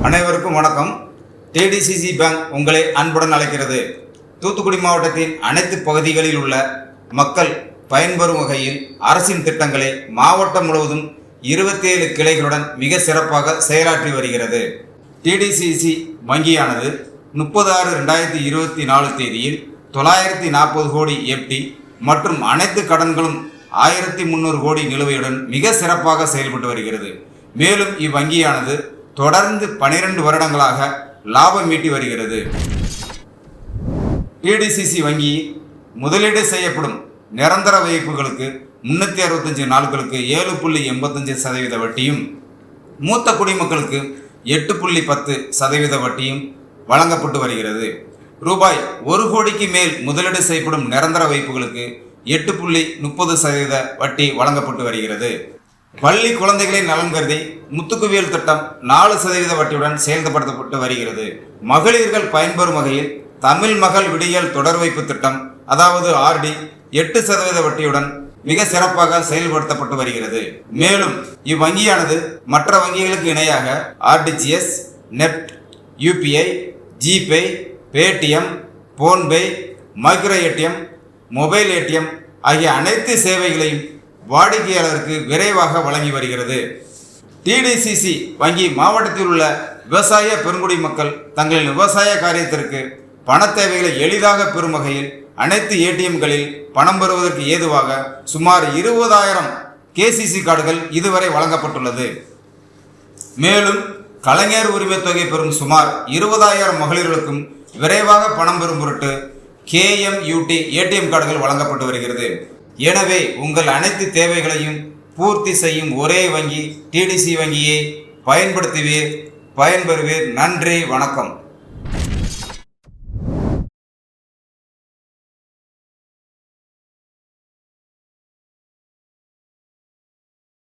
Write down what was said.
அனைவருக்கும் வணக்கம். டிடிசிசி பேங்க் உங்களை அன்புடன் அழைக்கிறது. தூத்துக்குடி மாவட்டத்தின் அனைத்து பகுதிகளில் உள்ள மக்கள் பயன்பெறும் வகையில் அரசின் திட்டங்களை மாவட்டம் முழுவதும் 27 கிளைகளுடன் மிக சிறப்பாக செயலாற்றி வருகிறது. டிடிசிசி வங்கியானது 30/6/2024 தேதியில் 940 கோடி எஃப்டி மற்றும் அனைத்து கடன்களும் 1300 கோடி நிலுவையுடன் மிக சிறப்பாக செயல்பட்டு வருகிறது. மேலும் இவ்வங்கியானது தொடர்ந்து 12 வருடங்களாக லாபம் ஈட்டி வருகிறது. டிடிசிசி வங்கி முதலீடு செய்யப்படும் நிரந்தர வைப்புகளுக்கு 365 நாட்களுக்கு 7.85% வட்டியும், மூத்த குடிமக்களுக்கு 8.10% வட்டியும் வழங்கப்பட்டு வருகிறது. ரூபாய் 1 கோடிக்கு மேல் முதலீடு செய்யப்படும் நிரந்தர வைப்புகளுக்கு 8.30% வட்டி வழங்கப்பட்டு வருகிறது. பள்ளி குழந்தைகளின் நலன் கருதி முத்துக்குவியல் திட்டம் 4% வட்டியுடன் செயல்படுத்தப்பட்டு வருகிறது. மகளிர்கள் பயன்பெறும் வகையில் தமிழ் மகள் விடியல் தொடர் வைப்பு திட்டம், அதாவது ஆர்டி, 8% வட்டியுடன் மிக சிறப்பாக செயல்படுத்தப்பட்டு வருகிறது. மேலும் இவ்வங்கியானது மற்ற வங்கிகளுக்கு இணையாக RTGS, NEFT, UPI, GPay, Paytm, PhonePe, micro ATM, mobile ATM ஆகிய அனைத்து சேவைகளையும் வாடிக்கையாளருக்கு விரைவாக வழங்கி வருகிறது. டிடிசிசி வங்கி மாவட்டத்தில் உள்ள விவசாய பெருங்குடி மக்கள் தங்களின் விவசாய காரியத்திற்கு பண தேவைகளை எளிதாக பெறும் வகையில் அனைத்து ஏடிஎம்களில் பணம் பெறுவதற்கு ஏதுவாக சுமார் 20,000 கேசிசி கார்டுகள் இதுவரை வழங்கப்பட்டுள்ளது. மேலும் கலைஞர் உரிமை தொகை பெறும் சுமார் 20,000 மகளிர்களுக்கும் விரைவாக பணம் பெறும் பொருட்டு KMUT ஏடிஎம் கார்டுகள் வழங்கப்பட்டு வருகிறது. எனவே உங்கள் அனைத்து தேவைகளையும் பூர்த்தி செய்யும் ஒரே வங்கி டிடிசி வங்கியை பயன்படுத்துவீர், பயன்பெறுவீர். நன்றி, வணக்கம்.